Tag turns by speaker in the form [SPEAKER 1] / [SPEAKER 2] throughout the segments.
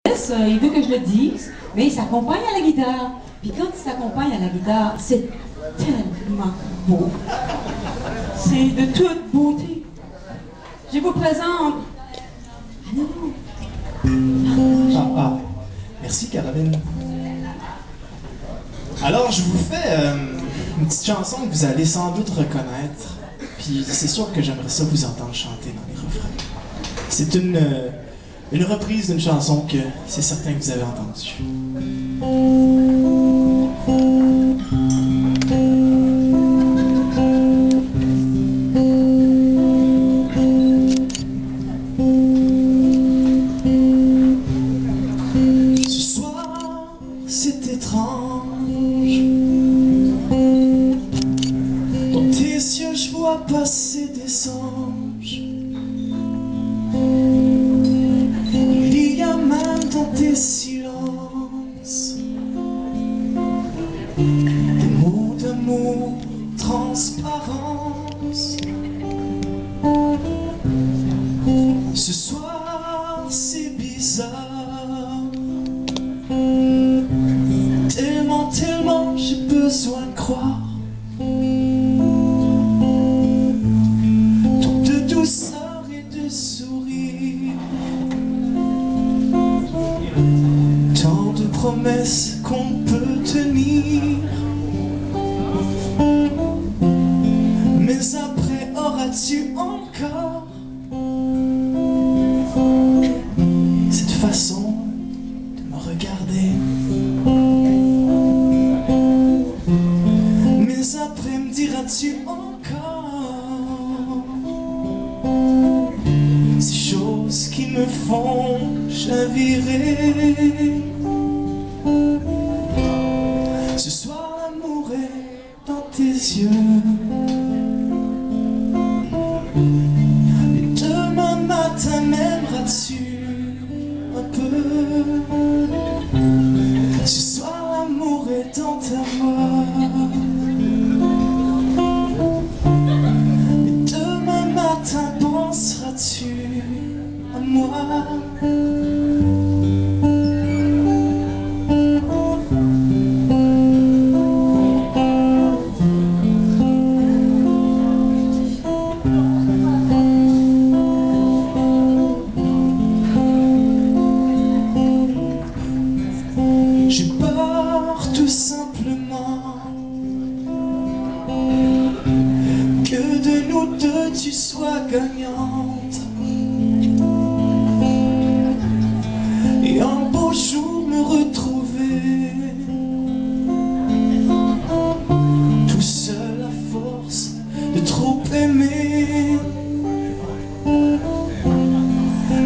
[SPEAKER 1] Il veut que je le dise, mais il s'accompagne à la guitare. Puis quand il s'accompagne à la guitare, c'est tellement beau. C'est de toute beauté. Je vous présente...
[SPEAKER 2] Merci Caroline. Alors je vous fais une petite chanson que vous allez sans doute reconnaître. Puis c'est sûr que j'aimerais ça vous entendre chanter dans les refrains. C'est une reprise d'une chanson que c'est certain que vous avez entendue. Ce soir, c'est étrange. Dans tes yeux, je vois passer des anges. Il y a même dans tes silences des mots d'amour, transparence. Ce soir, c'est bizarre. Tellement, tellement, j'ai besoin de croire. Tant de douceur et de sourire. Tant de promesses qu'on peut tenir. Mais après, auras-tu encore cette façon de me regarder? Mais après, me diras-tu encore ces choses qui me font chavirer? Ce soir, l'amour est dans tes yeux. Et demain matin, m'aimeras-tu un peu? Ce soir, l'amour est dans ta voix. Et demain matin, penseras-tu à moi? J'ai peur tout simplement que de nous deux tu sois gagnante et un beau jour me retrouver tout seul à force de trop aimer.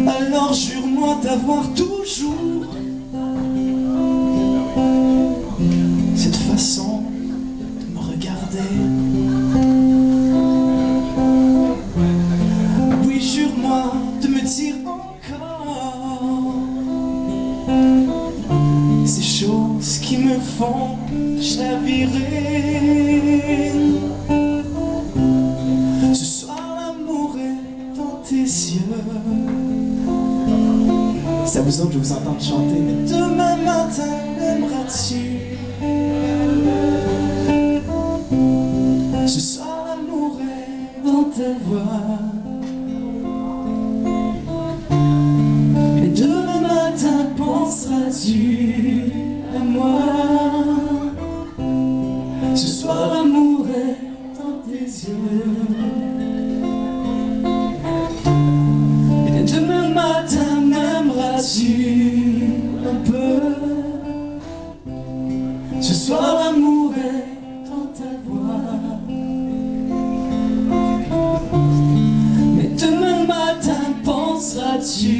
[SPEAKER 2] Alors jure-moi d'avoir toujours cette façon de me regarder. Oui, jure-moi de me dire encore ces choses qui me font chavirer. Ce soir, l'amour est dans tes yeux. C'est à vous autres que je vous entends chanter. Mais demain matin, m'aimeras-tu? Ce soir, l'amour est dans ta voix. Mais demain matin, penseras-tu à moi? Ce soir, l'amour est dans tes yeux. Et demain matin, m'aimeras-tu un peu? Ce soir, l'amour est dans ta voix. Mais demain matin, penseras-tu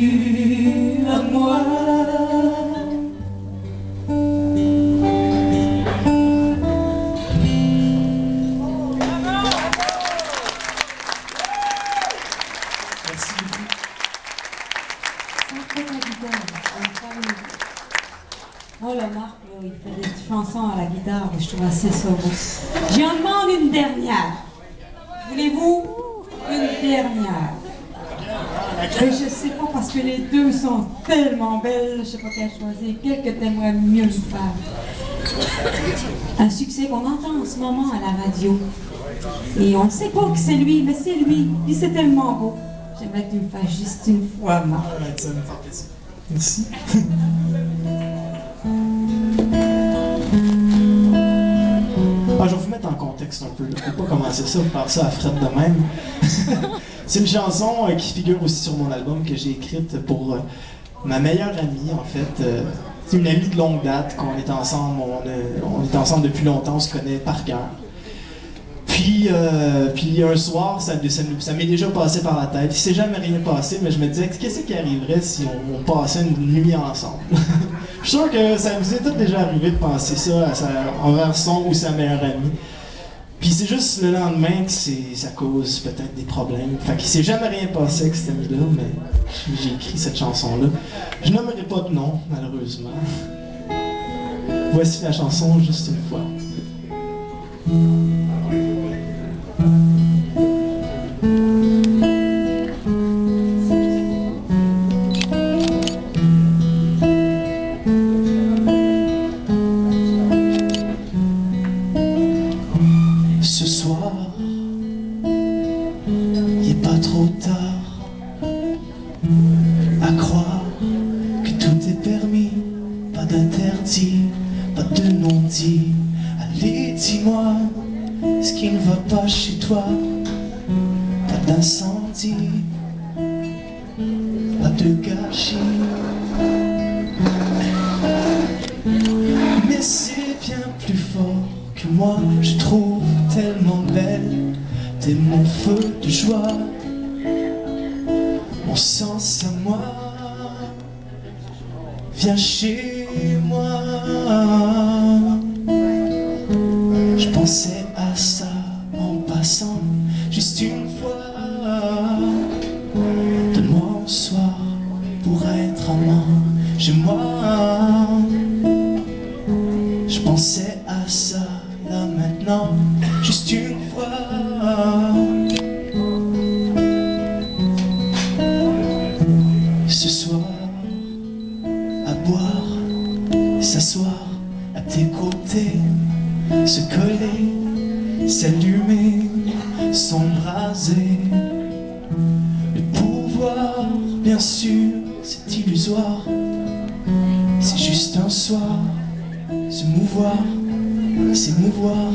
[SPEAKER 2] à moi? Merci beaucoup.
[SPEAKER 1] Oh, le Marc, là, il fait des chansons à la guitare, je trouve assez ça beau. J'en demande une dernière. Voulez-vous une dernière? Mais je sais pas parce que les deux sont tellement belles, je sais pas quelle choisir, quelle que t'aimerais mieux lui faire. Un succès qu'on entend en ce moment à la radio. Et on ne sait pas que c'est lui, mais c'est lui. Puis c'est tellement beau. J'aimerais que tu le fasses juste une fois, Marc.
[SPEAKER 2] Ça me fait plaisir. Merci. Ah, je vais vous mettre en contexte un peu. Je ne peux pas commencer ça, faire ça à Fred de même. C'est une chanson qui figure aussi sur mon album que j'ai écrite pour ma meilleure amie, en fait. C'est une amie de longue date, qu'on est ensemble, on est ensemble depuis longtemps, on se connaît par cœur. Puis un soir, ça m'est déjà passé par la tête. Il s'est jamais rien passé, mais je me disais, qu'est-ce qui arriverait si on passait une nuit ensemble? Je suis sûr que ça vous est tout déjà arrivé de penser ça envers son ou sa meilleure amie. Puis c'est juste le lendemain que ça cause peut-être des problèmes. Fait qu'il s'est jamais rien passé avec cette amie-là, mais j'ai écrit cette chanson-là. Je nommerai pas de nom, malheureusement. Voici la chanson juste une fois. Ce soir, il est pas trop tard à croire que tout est permis, pas d'interdit, pas de non-dit. Allez, dis-moi ce qui ne va pas chez toi, pas d'incendie, pas de gâchis. Mais c'est bien plus fort que moi, je trouve tellement belle, t'es mon feu de joie, mon sens à moi. Viens chez moi. Je pensais à ça en passant, juste une fois. Donne-moi un soir pour être amant chez moi. Je pensais à ça là maintenant, juste une fois. Ce soir, à boire, s'asseoir à tes côtés, se coller, s'allumer, s'embraser. Le pouvoir, bien sûr, c'est illusoire. C'est juste un soir, se mouvoir, s'émouvoir.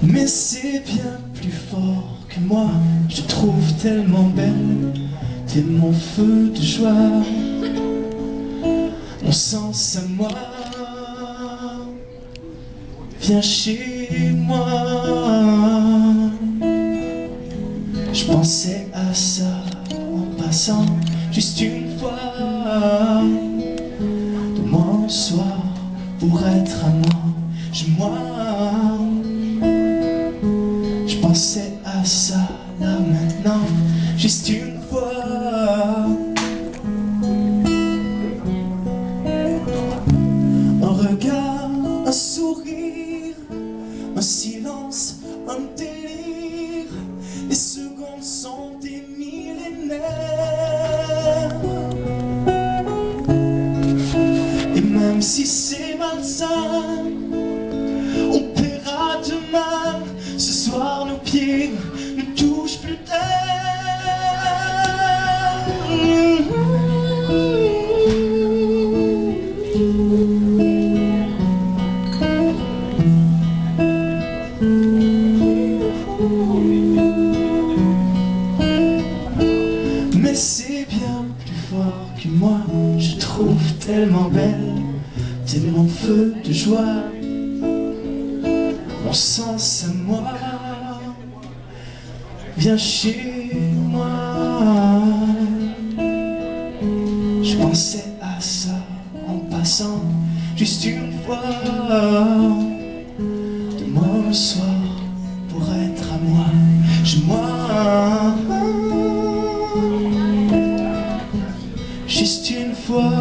[SPEAKER 2] Mais c'est bien plus fort que moi, je te trouve tellement belle, t'es mon feu de joie, mon sens à moi. Viens chez moi. Je pensais à ça en passant, juste une fois. Donne-moi un soir pour être à moi, chez moi. Je pensais à ça là maintenant, juste une fois. Un regard, un sourire, un silence, un délire. Les secondes sont des millénaires. Et même si c'est malsain, on paiera demain. Ce soir nos pieds ne touchent plus terre. Mais c'est bien plus fort que moi, je trouve tellement belle, t'es mon feu de joie, mon sens à moi. Viens chez moi. Je pensais à ça en passant, juste une fois. Donne-moi un soir pour être à moi, chez moi. Juste une fois.